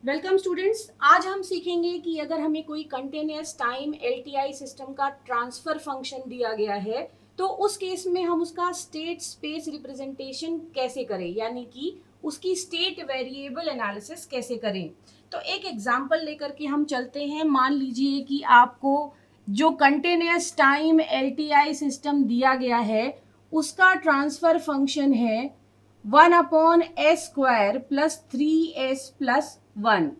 Welcome students. आज हम सीखेंगे कि अगर हमें कोई कंटिन्यूअस टाइम एलटीआई सिस्टम का ट्रांसफर फंक्शन दिया गया है तो उस केस में हम उसका स्टेट स्पेस रिप्रेजेंटेशन कैसे करें, यानी कि उसकी स्टेट वेरिएबल एनालिसिस कैसे करें। तो एक एग्जांपल लेकर के हम चलते हैं। मान लीजिए कि आपको जो कंटिन्यूअस टाइम एलटीआई सिस्टम दिया गया है उसका ट्रांसफर फंक्शन है 1/s² प्लस 3s प्लस 1।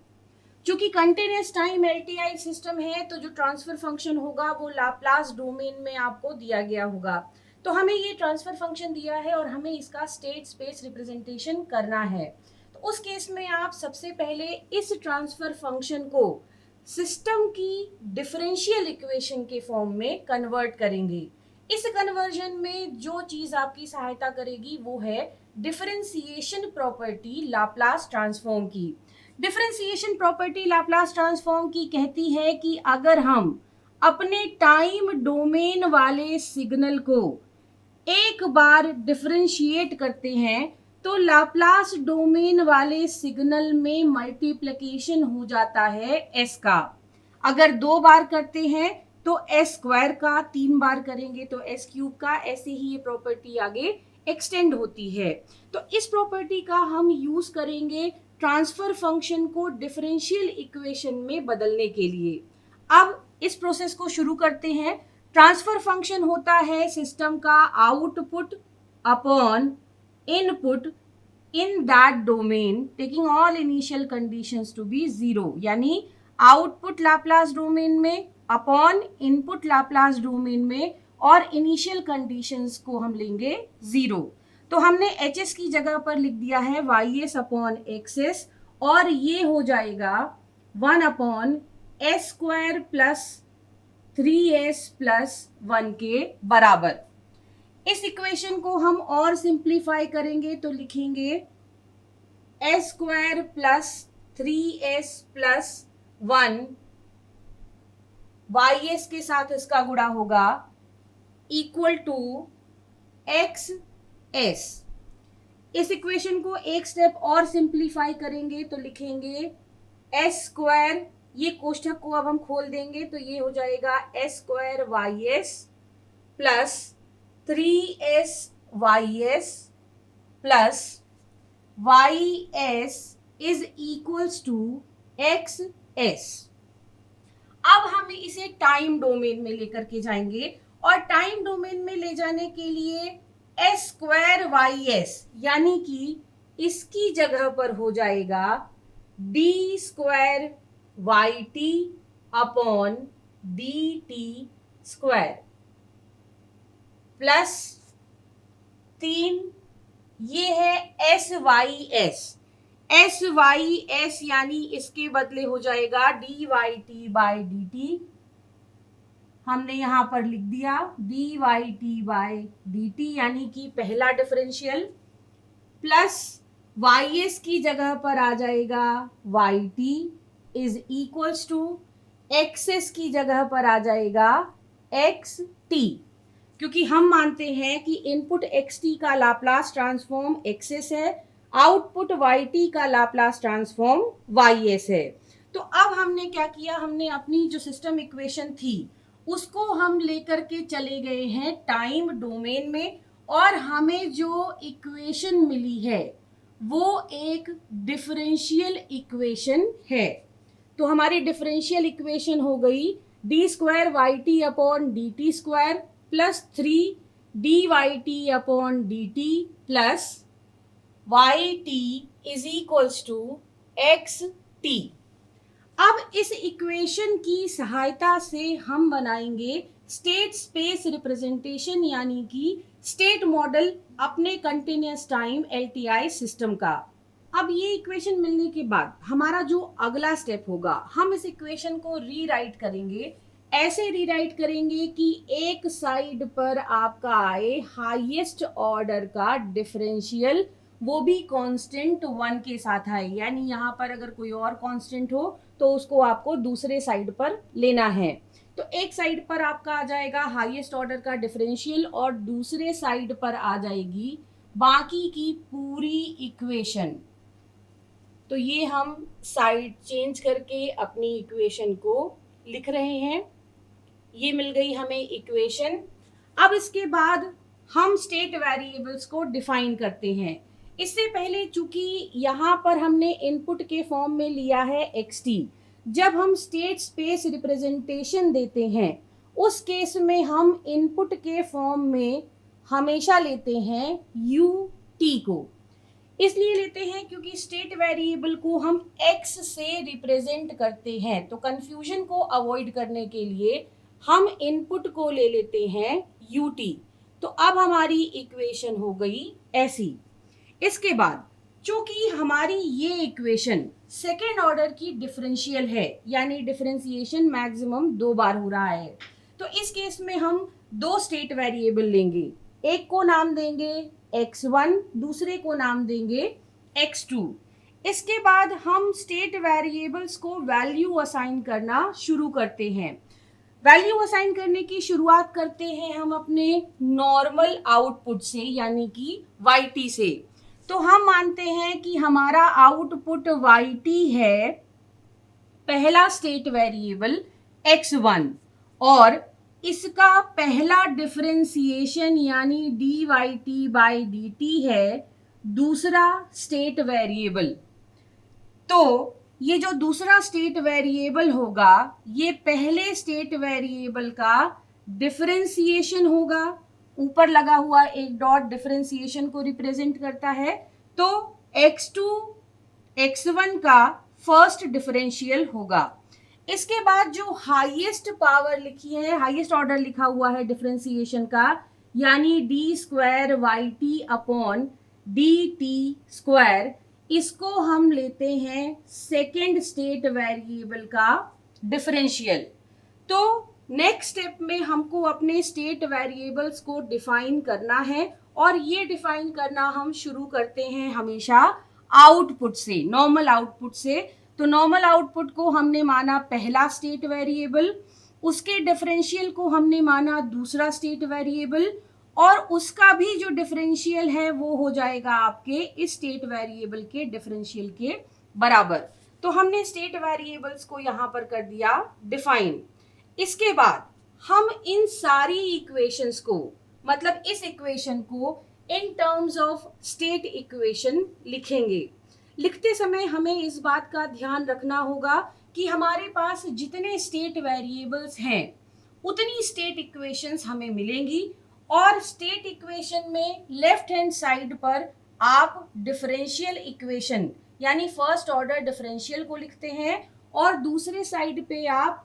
चूंकि कंटिन्यूस टाइम एलटीआई सिस्टम है तो जो ट्रांसफर फंक्शन होगा वो लाप्लास डोमेन में आपको दिया गया होगा। तो हमें ये ट्रांसफर फंक्शन दिया है और हमें इसका स्टेट स्पेस रिप्रेजेंटेशन करना है। तो उस केस में आप सबसे पहले इस ट्रांसफर फंक्शन को सिस्टम की डिफरेंशियल इक्वेशन के फॉर्म में कन्वर्ट करेंगे। इस कन्वर्जन में जो चीज आपकी सहायता करेगी वो है डिफरेंशिएशन प्रॉपर्टी लाप्लास ट्रांसफॉर्म की। डिफरेंशिएशन प्रॉपर्टी लाप्लास ट्रांसफॉर्म की कहती है कि अगर हम अपने टाइम डोमेन वाले सिग्नल को एक बार डिफरेंशिएट करते हैं तो लाप्लास डोमेन वाले सिग्नल में मल्टीप्लिकेशन हो जाता है एस का। अगर 2 बार करते हैं तो एस स्क्वायर का, 3 बार करेंगे तो एस क्यूब का, ऐसे ही ये प्रॉपर्टी आगे एक्सटेंड होती है। तो इस प्रॉपर्टी का हम यूज करेंगे ट्रांसफर फंक्शन को डिफरेंशियल इक्वेशन में बदलने के लिए। अब इस प्रोसेस को शुरू करते हैं। ट्रांसफर फंक्शन होता है सिस्टम का output upon input in that domain taking all initial conditions to be 0, यानी आउटपुट लाप्लास डोमेन में अपॉन इनपुट लाप्लास डोमेन में और इनिशियल कंडीशंस को हम लेंगे 0। तो हमने एच एस की जगह पर लिख दिया है Y S upon X S और ये हो जाएगा 1/s² प्लस 3s प्लस 1 के बराबर। इस इक्वेशन को हम और सिंप्लीफाई करेंगे तो लिखेंगे s² plus 3s plus 1 ys के साथ इसका गुणा होगा इक्वल टू एक्स एस। इस इक्वेशन को एक स्टेप और सिंप्लीफाई करेंगे तो लिखेंगे s², ये कोष्ठक को अब हम खोल देंगे तो ये हो जाएगा s² ys plus 3s ys plus ys is equals to X S. अब हम इसे टाइम डोमेन में लेकर के जाएंगे और टाइम डोमेन में ले जाने के लिए s² ys यानी कि इसकी जगह पर हो जाएगा d² yt upon dt square plus 3, ये है SYS यानी इसके बदले हो जाएगा dyt/dt। हमने यहां पर लिख दिया dyt/dt यानी कि पहला डिफरेंशियल, प्लस ys की जगह पर आ जाएगा yt is equals to X S की जगह पर आ जाएगा xt, क्योंकि हम मानते हैं कि इनपुट xt का लाप्लास ट्रांसफॉर्म एक्सेस है, आउटपुट yt का लाप्लास ट्रांसफॉर्म ys है। तो अब हमने क्या किया, हमने अपनी जो सिस्टम इक्वेशन थी उसको हम लेकर के चले गए हैं टाइम डोमेन में और हमें जो इक्वेशन मिली है वो एक डिफरेंशियल इक्वेशन है। तो हमारी डिफरेंशियल इक्वेशन हो गई d² yt upon dt square plus 3 dyt upon dt plus yt is equals to xt। अब इस इक्वेशन की सहायता से हम बनाएंगे स्टेट स्पेस रिप्रेजेंटेशन यानी कि स्टेट मॉडल अपने कंटिन्यूअस टाइम एलटीआई सिस्टम का। अब ये इक्वेशन मिलने के बाद हमारा जो अगला स्टेप होगा, हम इस इक्वेशन को रीराइट करेंगे। ऐसे रीराइट करेंगे कि एक साइड पर आपका आए हाईएस्ट ऑर्डर का डिफरेंशियल, वो भी कांस्टेंट 1 के साथ आए, यानी यहाँ पर अगर कोई और कांस्टेंट हो तो उसको आपको दूसरे साइड पर लेना है। तो एक साइड पर आपका आ जाएगा हाईएस्ट ऑर्डर का डिफरेंशियल और दूसरे साइड पर आ जाएगी बाकी की पूरी इक्वेशन। तो ये हम साइड चेंज करके अपनी इक्वेशन को लिख रहे हैं। ये मिल गई हमें इक्वेशन। अब इसके बाद हम स्टेट वेरिएबल्स को डिफाइन करते हैं। इससे पहले चूंकि यहाँ पर हमने इनपुट के फॉर्म में लिया है xt, जब हम स्टेट स्पेस रिप्रेजेंटेशन देते हैं उस केस में हम इनपुट के फॉर्म में हमेशा लेते हैं ut को। इसलिए लेते हैं क्योंकि स्टेट वेरिएबल को हम x से रिप्रेजेंट करते हैं, तो कंफ्यूजन को अवॉइड करने के लिए हम इनपुट को ले लेते हैं ut। तो अब हमारी इक्वेशन हो गई ऐसी। इसके बाद चूंकि हमारी ये इक्वेशन सेकेंड ऑर्डर की डिफरेंशियल है, यानी डिफरेंशिएशन मैक्सिमम 2 बार हो रहा है, तो इस केस में हम 2 स्टेट वेरिएबल लेंगे। एक को नाम देंगे x1, दूसरे को नाम देंगे x2। इसके बाद हम स्टेट वेरिएबल्स को वैल्यू असाइन करना शुरू करते हैं। वैल्यू असाइन करने की शुरुआत करते हैं हम अपने नॉर्मल आउटपुट से, यानी कि yt से। तो हम मानते हैं कि हमारा आउटपुट yt है पहला स्टेट वेरिएबल x1 और इसका पहला डिफरेंशिएशन यानी dy/dt है दूसरा स्टेट वेरिएबल। तो ये जो दूसरा स्टेट वेरिएबल होगा ये पहले स्टेट वेरिएबल का डिफरेंशिएशन होगा। ऊपर लगा हुआ एक डॉट डिफरेंशिएशन को रिप्रेजेंट करता है। तो x2 x1 का फर्स्ट डिफरेंशियल होगा। इसके बाद जो हाईएस्ट पावर लिखी है, हाईएस्ट ऑर्डर लिखा हुआ है डिफरेंशिएशन का, यानी d²yt/dt², इसको हम लेते हैं सेकेंड स्टेट वेरिएबल का डिफरेंशियल। तो नेक्स्ट स्टेप में हमको अपने स्टेट वेरिएबल्स को डिफाइन करना है और ये डिफाइन करना हम शुरू करते हैं हमेशा आउटपुट से, नॉर्मल आउटपुट से। तो नॉर्मल आउटपुट को हमने माना पहला स्टेट वेरिएबल, उसके डिफरेंशियल को हमने माना दूसरा स्टेट वेरिएबल, और उसका भी जो डिफरेंशियल है वो हो जाएगा आपके इस स्टेट वेरिएबल के डिफरेंशियल के बराबर। तो हमने स्टेट वेरिएबल्स को यहाँ पर कर दिया डिफाइन। इसके बाद हम इन सारी इक्वेशंस को, मतलब इस इक्वेशन को in terms of state equation लिखेंगे। लिखते समय हमें इस बात का ध्यान रखना होगा कि हमारे पास जितने स्टेट वेरिएबल्स हैं उतनी स्टेट इक्वेशंस हमें मिलेंगी, और स्टेट इक्वेशन में लेफ्ट हैंड साइड पर आप डिफरेंशियल इक्वेशन यानी फर्स्ट ऑर्डर डिफरेंशियल को लिखते हैं, और दूसरे साइड पे आप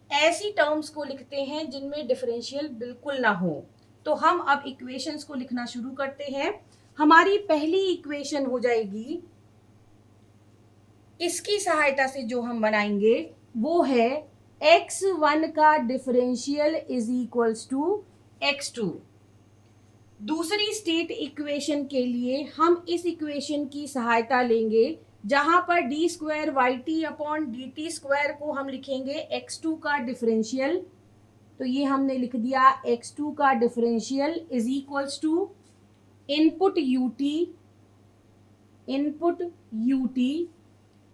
ऐसी टर्म्स को लिखते हैं जिनमें डिफरेंशियल बिल्कुल ना हो। तो हम अब इक्वेशंस को लिखना शुरू करते हैं। हमारी पहली इक्वेशन हो जाएगी, इसकी सहायता से जो हम बनाएंगे वो है x1 का differential is equals to x2। दूसरी स्टेट इक्वेशन के लिए हम इस इक्वेशन की सहायता लेंगे जहां पर d²yt/dt² को हम लिखेंगे x2 का डिफरेंशियल। तो ये हमने लिख दिया x2 का differential is equals to input ut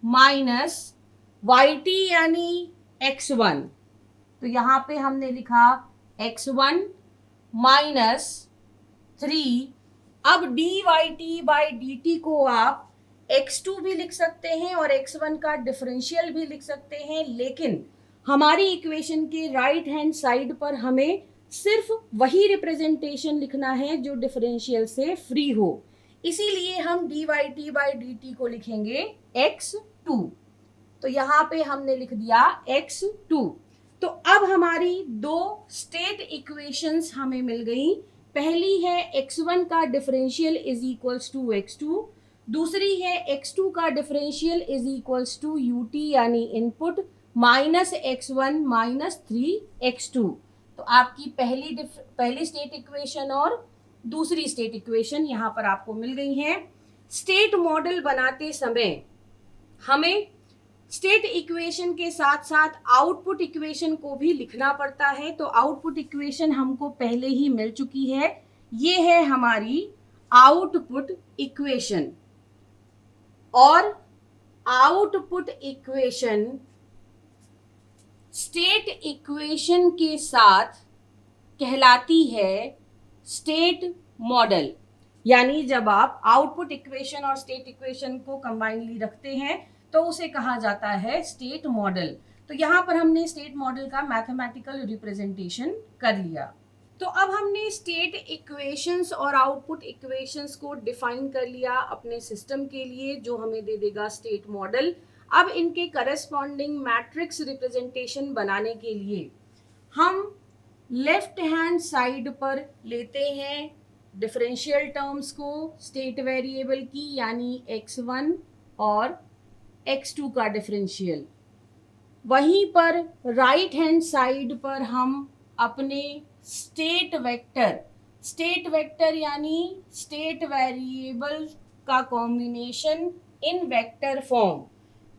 minus yt यानी x1। तो यहाँ पे हमने लिखा x1 माइनस 3। अब dy/dt को आप x2 भी लिख सकते हैं और x1 का डिफरेंशियल भी लिख सकते हैं, लेकिन हमारी इक्वेशन के राइट हैंड साइड पर हमें सिर्फ वही रिप्रेजेंटेशन लिखना है जो डिफरेंशियल से फ्री हो। इसीलिए हम dy/dt को लिखेंगे x2। तो यहाँ पे हमने लिख दिया x2। तो अब हमारी 2 स्टेट इक्वेशंस हमें मिल गई। पहली है x1 का differential is equals to x2, दूसरी है x2 का differential is equals to ut यानी input minus x1 minus 3x2। तो आपकी पहली स्टेट इक्वेशन और दूसरी स्टेट इक्वेशन यहाँ पर आपको मिल गई हैं। स्टेट मॉडल बनाते समय हमें स्टेट इक्वेशन के साथ साथ आउटपुट इक्वेशन को भी लिखना पड़ता है। तो आउटपुट इक्वेशन हमको पहले ही मिल चुकी है, ये है हमारी आउटपुट इक्वेशन। और आउटपुट इक्वेशन स्टेट इक्वेशन के साथ कहलाती है स्टेट मॉडल। यानी जब आप आउटपुट इक्वेशन और स्टेट इक्वेशन को कंबाइनली रखते हैं तो उसे कहा जाता है स्टेट मॉडल। तो यहाँ पर हमने स्टेट मॉडल का मैथमेटिकल रिप्रेजेंटेशन कर लिया। तो अब हमने स्टेट इक्वेशंस और आउटपुट इक्वेशंस को डिफाइन कर लिया अपने सिस्टम के लिए, जो हमें दे देगा स्टेट मॉडल। अब इनके करस्पॉन्डिंग मैट्रिक्स रिप्रेजेंटेशन बनाने के लिए हम लेफ्ट हैंड साइड पर लेते हैं डिफरेंशियल टर्म्स को स्टेट वेरिएबल की, यानी x1 और x2 का डिफरेंशियल। वहीं पर राइट हैंड साइड पर हम अपने स्टेट वेक्टर यानी स्टेट वेरिएबल का कॉम्बिनेशन इन वेक्टर फॉर्म।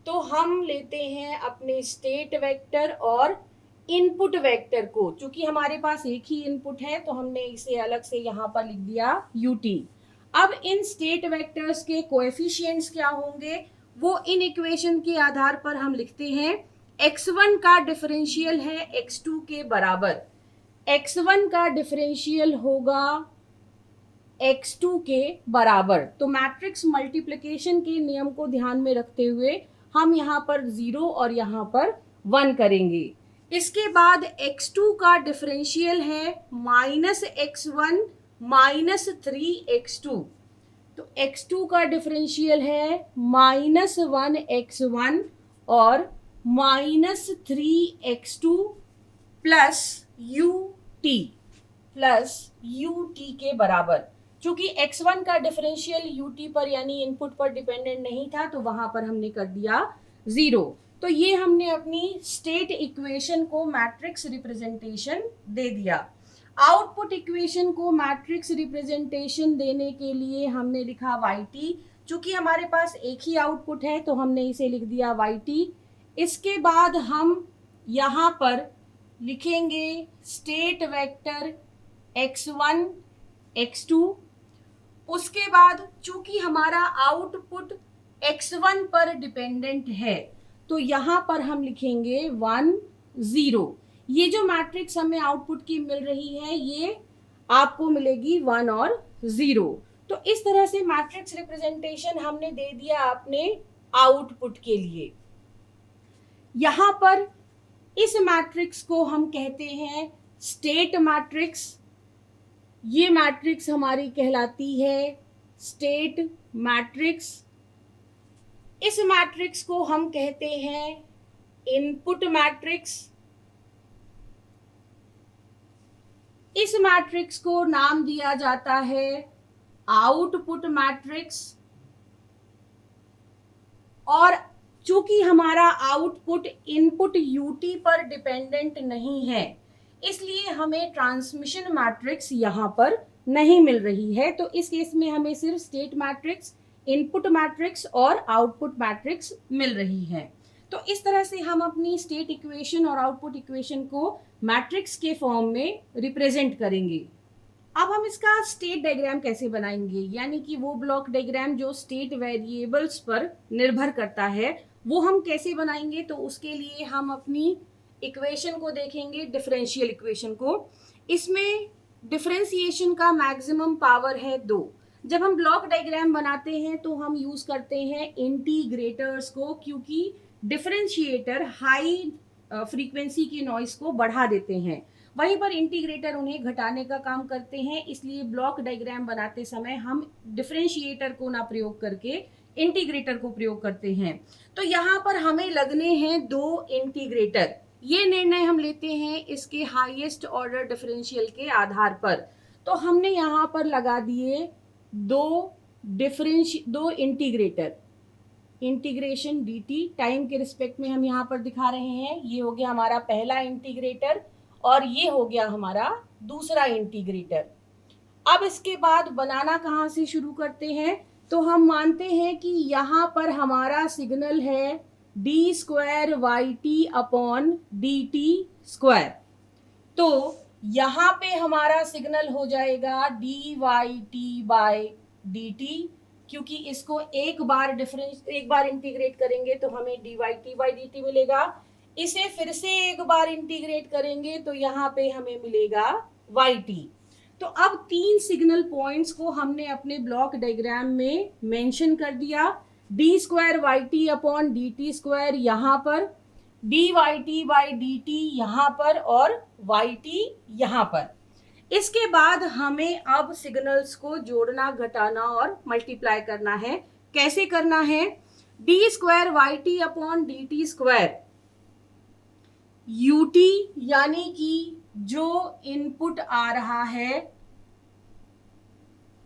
तो हम लेते हैं अपने स्टेट वेक्टर और इनपुट वेक्टर को। चूंकि हमारे पास एक ही इनपुट है तो हमने इसे अलग से यहाँ पर लिख दिया ut। अब इन स्टेट वेक्टर्स के कोएफिशिएंट्स क्या होंगे वो इन इक्वेशन के आधार पर हम लिखते हैं। x1 का डिफरेंशियल है x2 के बराबर, x1 का डिफरेंशियल होगा x2 के बराबर। तो मैट्रिक्स मल्टीप्लिकेशन के नियम को ध्यान में रखते हुए हम यहाँ पर 0 और यहाँ पर 1 करेंगे। इसके बाद x2 का डिफरेंशियल है -x1 -3x2। तो x2 का डिफरेंशियल है -1x1 और -3x2 प्लस ut के बराबर। चूंकि x1 का डिफरेंशियल ut पर यानी इनपुट पर डिपेंडेंट नहीं था तो वहां पर हमने कर दिया 0। तो ये हमने अपनी स्टेट इक्वेशन को मैट्रिक्स रिप्रेजेंटेशन दे दिया। आउटपुट इक्वेशन को मैट्रिक्स रिप्रेजेंटेशन देने के लिए हमने लिखा yt। चूंकि हमारे पास एक ही आउटपुट है तो हमने इसे लिख दिया yt। इसके बाद हम यहाँ पर लिखेंगे स्टेट वेक्टर x1 x2। उसके बाद चूंकि हमारा आउटपुट x1 पर डिपेंडेंट है तो यहाँ पर हम लिखेंगे 1 0। ये जो मैट्रिक्स हमें आउटपुट की मिल रही है ये आपको मिलेगी 1 और 0। तो इस तरह से मैट्रिक्स रिप्रेजेंटेशन हमने दे दिया अपने आउटपुट के लिए। यहाँ पर इस मैट्रिक्स को हम कहते हैं स्टेट मैट्रिक्स। ये मैट्रिक्स हमारी कहलाती है स्टेट मैट्रिक्स। इस मैट्रिक्स को हम कहते हैं इनपुट मैट्रिक्स। इस मैट्रिक्स को नाम दिया जाता है आउटपुट मैट्रिक्स। और चूंकि हमारा आउटपुट इनपुट ut पर डिपेंडेंट नहीं है इसलिए हमें ट्रांसमिशन मैट्रिक्स यहाँ पर नहीं मिल रही है। तो इस केस में हमें सिर्फ स्टेट मैट्रिक्स, इनपुट मैट्रिक्स और आउटपुट मैट्रिक्स मिल रही है। तो इस तरह से हम अपनी स्टेट इक्वेशन और आउटपुट इक्वेशन को मैट्रिक्स के फॉर्म में रिप्रेजेंट करेंगे। अब हम इसका स्टेट डायग्राम कैसे बनाएंगे, यानी कि वो ब्लॉक डायग्राम जो स्टेट वेरिएबल्स पर निर्भर करता है वो हम कैसे बनाएंगे। तो उसके लिए हम अपनी इक्वेशन को देखेंगे, डिफरेंशियल इक्वेशन को। इसमें डिफरेंशिएशन का मैक्सिमम पावर है 2। जब हम ब्लॉक डायग्राम बनाते हैं तो हम यूज करते हैं इंटीग्रेटर्स को, क्योंकि डिफरेंशिएटर हाई फ्रीक्वेंसी की नॉइस को बढ़ा देते हैं, वहीं पर इंटीग्रेटर उन्हें घटाने का काम करते हैं। इसलिए ब्लॉक डायग्राम बनाते समय हम डिफरेंशिएटर को ना प्रयोग करके इंटीग्रेटर को प्रयोग करते हैं। तो यहाँ पर हमें लगने हैं 2 इंटीग्रेटर। ये निर्णय हम लेते हैं इसके हाईएस्ट ऑर्डर डिफरेंशियल के आधार पर। तो हमने यहाँ पर लगा दिए 2 इंटीग्रेटर, इंटीग्रेशन dt टाइम के रिस्पेक्ट में हम यहाँ पर दिखा रहे हैं। ये हो गया हमारा पहला इंटीग्रेटर और ये हो गया हमारा दूसरा इंटीग्रेटर। अब इसके बाद बनाना कहाँ से शुरू करते हैं, तो हम मानते हैं कि यहाँ पर हमारा सिग्नल है d² yt upon dt square. तो यहाँ पे हमारा सिग्नल हो जाएगा dyt बाय dt, क्योंकि इसको एक बार इंटीग्रेट करेंगे तो हमें dy t by dt मिलेगा, इसे फिर से एक बार इंटीग्रेट करेंगे तो यहाँ पे हमें मिलेगा yt। तो अब 3 सिग्नल पॉइंट्स को हमने अपने ब्लॉक डायग्राम में मेंशन कर दिया, D square Y T upon D T square यहाँ पर, D Y T by D T यहाँ पर और वाई टी यहाँ पर। इसके बाद हमें अब सिग्नल्स को जोड़ना, घटाना और मल्टीप्लाई करना है। कैसे करना है? D square Y T upon D T square U T, यानी कि जो इनपुट आ रहा है,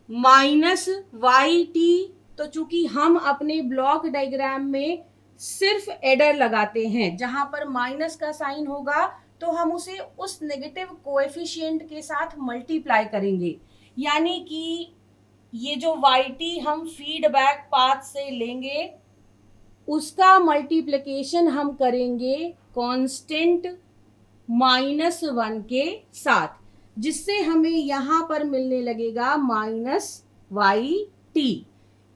माइनस वाई टी। तो चूंकि हम अपने ब्लॉक डायग्राम में सिर्फ एडर लगाते हैं, जहां पर माइनस का साइन होगा तो हम उसे उस नेगेटिव कोएफिशिएंट के साथ मल्टीप्लाई करेंगे, यानी कि ये जो वाई टी हम फीडबैक पाथ से लेंगे उसका मल्टीप्लिकेशन हम करेंगे कांस्टेंट -1 के साथ, जिससे हमें यहां पर मिलने लगेगा -yt।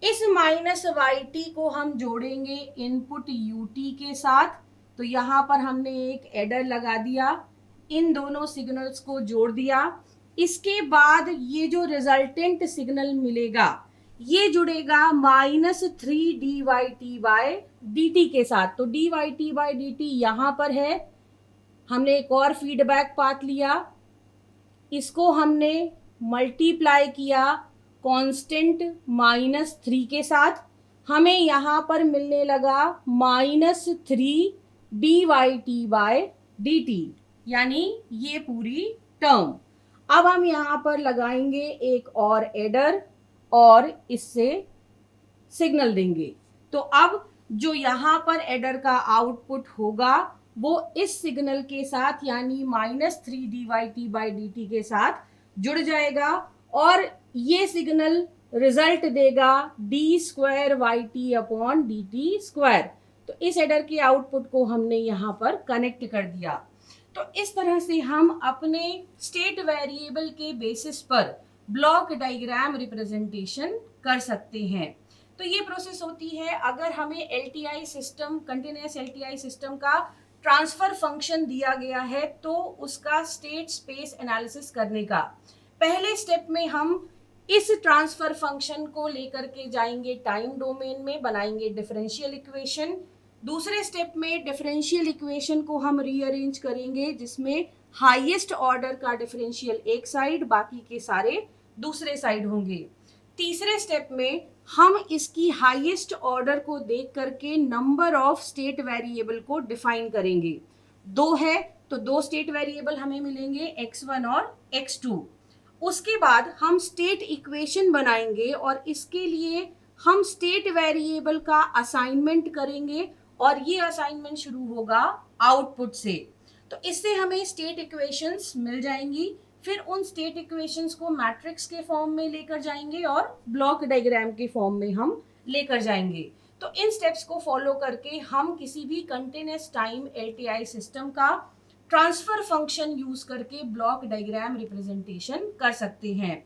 इस -yt को हम जोड़ेंगे इनपुट ut के साथ। तो यहां पर हमने एक एडर लगा दिया, इन दोनों सिग्नल्स को जोड़ दिया। इसके बाद ये जो रिजल्टेंट सिग्नल मिलेगा ये जुड़ेगा -3 dyt बाय dt के साथ। तो dyt बाय dt यहाँ पर है, हमने एक और फीडबैक पाथ लिया, इसको हमने मल्टीप्लाई किया कांस्टेंट -3 के साथ, हमें यहाँ पर मिलने लगा -3 dyt बाय dt, यानी ये पूरी टर्म। अब हम यहाँ पर लगाएंगे एक और एडर और इससे सिग्नल देंगे। तो अब जो यहाँ पर एडर का आउटपुट होगा वो इस सिग्नल के साथ यानी -3 dyt बाई dt के साथ जुड़ जाएगा और ये सिग्नल रिजल्ट देगा D square Y T upon D T square. तो इस एडर के आउटपुट को हमने यहाँ पर कनेक्ट कर दिया। तो इस तरह से हम अपने स्टेट वेरिएबल के बेसिस पर ब्लॉक डायग्राम रिप्रेजेंटेशन कर सकते हैं। तो ये प्रोसेस होती है अगर हमें LTI system, continuous LTI system का ट्रांसफर फंक्शन दिया गया है तो उसका स्टेट स्पेस एनालिसिस करने का। पहले स्टेप में हम इस ट्रांसफर फंक्शन को लेकर के जाएंगे टाइम डोमेन में, बनाएंगे डिफरेंशियल इक्वेशन। दूसरे स्टेप में डिफरेंशियल इक्वेशन को हम रीअरेंज करेंगे, जिसमें हाईएस्ट ऑर्डर का डिफरेंशियल एक साइड, बाकी के सारे दूसरे साइड होंगे। तीसरे स्टेप में हम इसकी हाईएस्ट ऑर्डर को देख करके नंबर ऑफ स्टेट वेरिएबल को डिफाइन करेंगे। 2 है तो 2 स्टेट वेरिएबल हमें मिलेंगे x1 और x2। उसके बाद हम स्टेट इक्वेशन बनाएंगे और इसके लिए हम स्टेट वेरिएबल का असाइनमेंट करेंगे और ये असाइनमेंट शुरू होगा आउटपुट से। तो इससे हमें स्टेट इक्वेशंस मिल जाएंगी, फिर उन स्टेट इक्वेशंस को मैट्रिक्स के फॉर्म में लेकर जाएंगे और ब्लॉक डायग्राम के फॉर्म में हम लेकर जाएंगे। तो इन स्टेप्स को फॉलो करके हम किसी भी कंटिन्यूअस टाइम LTI सिस्टम का ट्रांसफर फंक्शन यूज करके ब्लॉक डायग्राम रिप्रेजेंटेशन कर सकते हैं।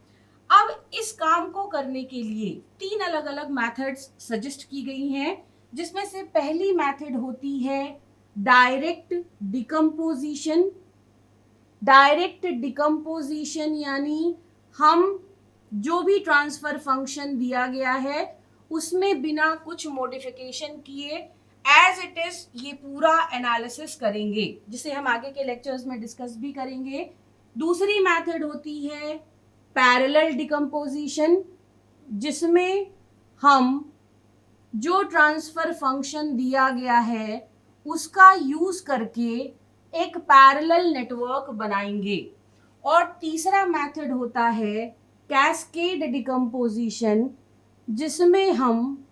अब इस काम को करने के लिए 3 अलग अलग मेथड्स सजेस्ट की गई हैं, जिसमें से पहली मेथड होती है डायरेक्ट डिकम्पोजिशन। डायरेक्ट डिकम्पोजिशन यानी हम जो भी ट्रांसफर फंक्शन दिया गया है उसमें बिना कुछ मॉडिफिकेशन किए एज इट इज ये पूरा एनालिसिस करेंगे, जिसे हम आगे के लेक्चर्स में डिस्कस भी करेंगे। दूसरी मेथड होती है पैरेलल डिकम्पोजिशन, जिसमें हम जो ट्रांसफर फंक्शन दिया गया है उसका यूज करके एक पैरेलल नेटवर्क बनाएंगे। और तीसरा मेथड होता है कैस्केड डिकम्पोजिशन, जिसमें हम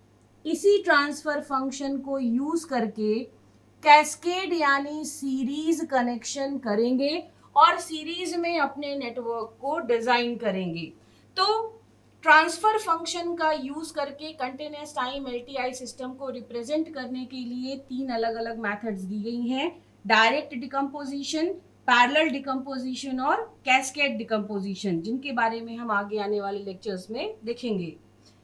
इसी ट्रांसफर फंक्शन को यूज करके कैस्केड यानी सीरीज कनेक्शन करेंगे और सीरीज में अपने नेटवर्क को डिजाइन करेंगे। तो ट्रांसफर फंक्शन का यूज करके कंटिन्यूअस टाइम LTI सिस्टम को रिप्रेजेंट करने के लिए 3 अलग अलग मेथड्स दी गई हैं, डायरेक्ट डिकम्पोजिशन, पैरेलल डिकम्पोजिशन और कैस्केड डिकम्पोजिशन, जिनके बारे में हम आगे आने वाले लेक्चर्स में देखेंगे।